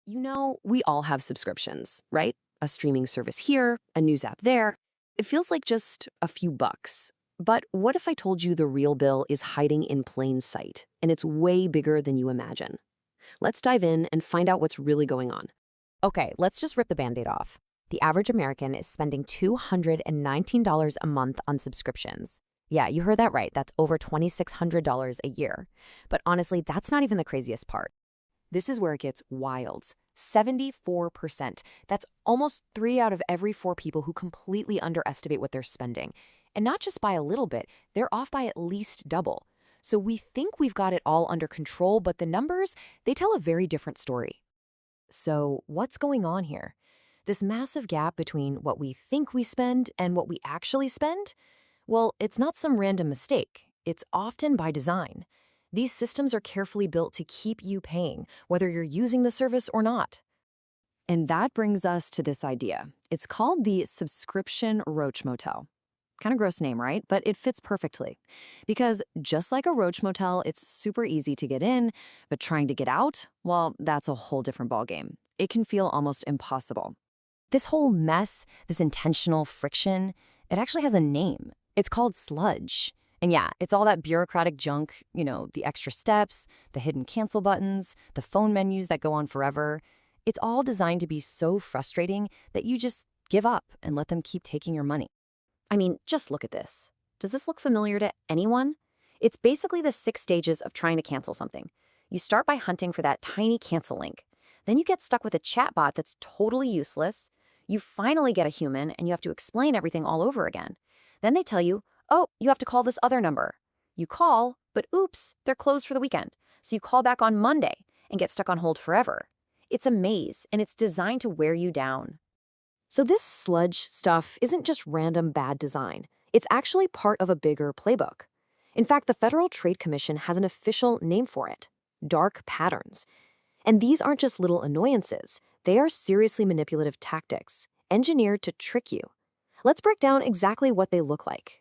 We all have subscriptions, right? A streaming service here, a news app there. It feels like just a few bucks. But what if I told you the real bill is hiding in plain sight, and it's way bigger than you imagine? Let's dive in and find out what's really going on. Okay, let's just rip the Band-Aid off. The average American is spending $219 a month on subscriptions. Yeah, you heard that right. That's over $2,600 a year. But honestly, that's not even the craziest part. This is where it gets wild. 74%. That's almost 3 out of every 4 people who completely underestimate what they're spending. And not just by a little bit, they're off by at least double. So we think we've got it all under control, but the numbers, they tell a very different story. So what's going on here? This massive gap between what we think we spend and what we actually spend? Well, it's not some random mistake. It's often by design. These systems are carefully built to keep you paying, whether you're using the service or not. And that brings us to this idea. It's called the subscription roach motel. Kind of gross name, right? But it fits perfectly. Because just like a roach motel, it's super easy to get in, but trying to get out, well, that's a whole different ballgame. It can feel almost impossible. This whole mess, this intentional friction, it actually has a name. It's called sludge. And yeah, it's all that bureaucratic junk, the extra steps, the hidden cancel buttons, the phone menus that go on forever. It's all designed to be so frustrating that you just give up and let them keep taking your money. I mean, just look at this. Does this look familiar to anyone? It's basically the 6 stages of trying to cancel something. You start by hunting for that tiny cancel link. Then you get stuck with a chatbot that's totally useless. You finally get a human, and you have to explain everything all over again. Then they tell you, oh, you have to call this other number. You call, but oops, they're closed for the weekend. So you call back on Monday and get stuck on hold forever. It's a maze, and it's designed to wear you down. So this sludge stuff isn't just random bad design. It's actually part of a bigger playbook. In fact, the Federal Trade Commission has an official name for it: dark patterns. And these aren't just little annoyances. They are seriously manipulative tactics, engineered to trick you. Let's break down exactly what they look like.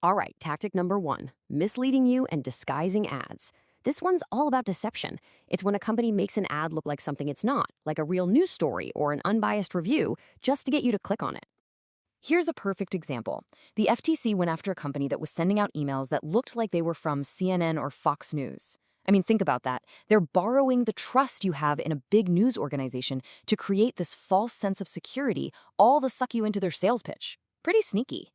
All right, tactic number 1, misleading you and disguising ads. This one's all about deception. It's when a company makes an ad look like something it's not, like a real news story or an unbiased review, just to get you to click on it. Here's a perfect example. The FTC went after a company that was sending out emails that looked like they were from CNN or Fox News. I mean, think about that. They're borrowing the trust you have in a big news organization to create this false sense of security, all to suck you into their sales pitch. Pretty sneaky.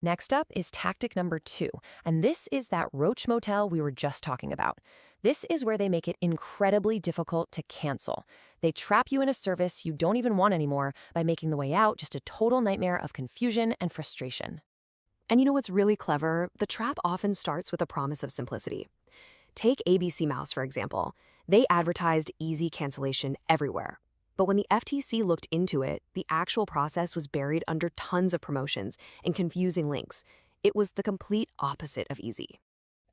Next up is tactic number 2, and this is that roach motel we were just talking about. This is where they make it incredibly difficult to cancel. They trap you in a service you don't even want anymore by making the way out just a total nightmare of confusion and frustration. And you know what's really clever? The trap often starts with a promise of simplicity. Take ABC Mouse, for example. They advertised easy cancellation everywhere. But when the FTC looked into it, the actual process was buried under tons of promotions and confusing links. It was the complete opposite of easy.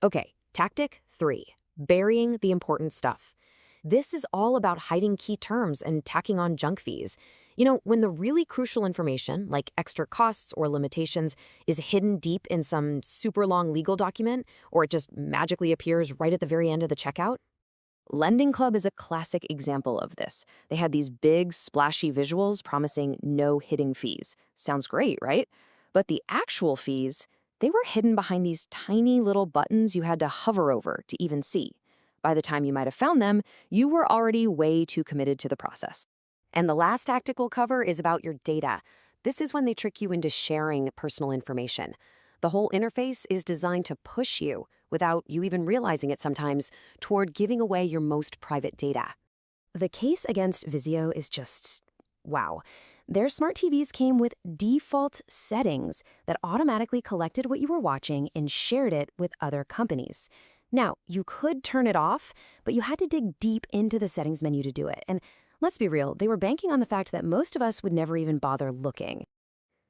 Okay, tactic 3, burying the important stuff. This is all about hiding key terms and tacking on junk fees. When the really crucial information, like extra costs or limitations, is hidden deep in some super long legal document, or it just magically appears right at the very end of the checkout. Lending Club is a classic example of this. They had these big, splashy visuals promising no hidden fees. Sounds great, right? But the actual fees, they were hidden behind these tiny little buttons you had to hover over to even see. By the time you might have found them, you were already way too committed to the process. And the last tactic we'll cover is about your data. This is when they trick you into sharing personal information. The whole interface is designed to push you, without you even realizing it sometimes, toward giving away your most private data. The case against Vizio is just, wow. Their smart TVs came with default settings that automatically collected what you were watching and shared it with other companies. Now, you could turn it off, but you had to dig deep into the settings menu to do it. And let's be real, they were banking on the fact that most of us would never even bother looking.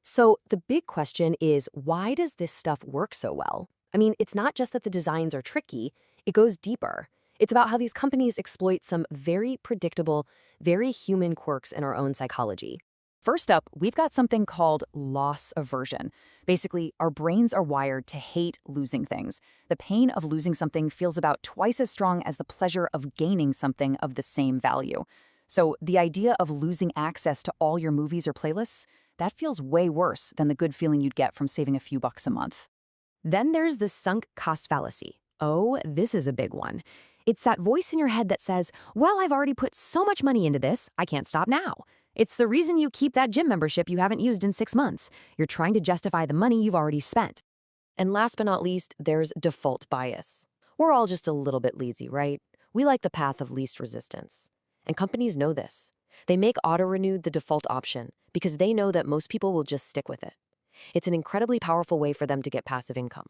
So the big question is, why does this stuff work so well? I mean, it's not just that the designs are tricky, it goes deeper. It's about how these companies exploit some very predictable, very human quirks in our own psychology. First up, we've got something called loss aversion. Basically, our brains are wired to hate losing things. The pain of losing something feels about twice as strong as the pleasure of gaining something of the same value. So the idea of losing access to all your movies or playlists, that feels way worse than the good feeling you'd get from saving a few bucks a month. Then there's the sunk cost fallacy. Oh, this is a big one. It's that voice in your head that says, well, I've already put so much money into this, I can't stop now. It's the reason you keep that gym membership you haven't used in 6 months. You're trying to justify the money you've already spent. And last but not least, there's default bias. We're all just a little bit lazy, right? We like the path of least resistance. And companies know this. They make auto-renew the default option because they know that most people will just stick with it. It's an incredibly powerful way for them to get passive income.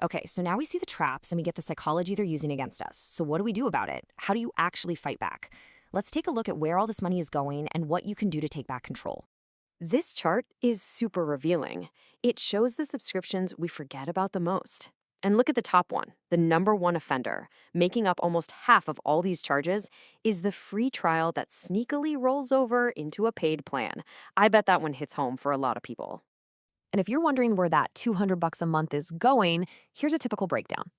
Okay, so now we see the traps and we get the psychology they're using against us. So what do we do about it? How do you actually fight back? Let's take a look at where all this money is going and what you can do to take back control. This chart is super revealing. It shows the subscriptions we forget about the most. And look at the top one, the number one offender, making up almost half of all these charges, is the free trial that sneakily rolls over into a paid plan. I bet that one hits home for a lot of people. And if you're wondering where that $200 a month is going, here's a typical breakdown.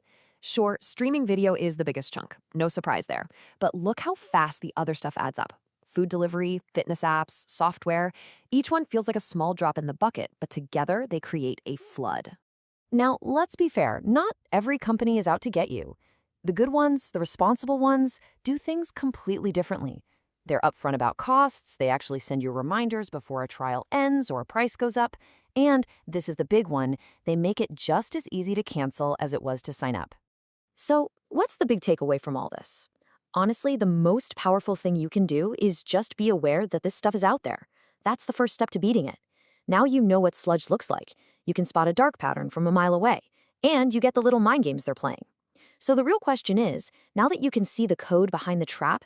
Sure, streaming video is the biggest chunk. No surprise there. But look how fast the other stuff adds up. Food delivery, fitness apps, software. Each one feels like a small drop in the bucket, but together they create a flood. Now, let's be fair, not every company is out to get you. The good ones, the responsible ones, do things completely differently. They're upfront about costs, they actually send you reminders before a trial ends or a price goes up, and, this is the big one, they make it just as easy to cancel as it was to sign up. So, what's the big takeaway from all this? Honestly, the most powerful thing you can do is just be aware that this stuff is out there. That's the first step to beating it. Now you know what sludge looks like. You can spot a dark pattern from a mile away, and you get the little mind games they're playing. So the real question is, now that you can see the code behind the trap,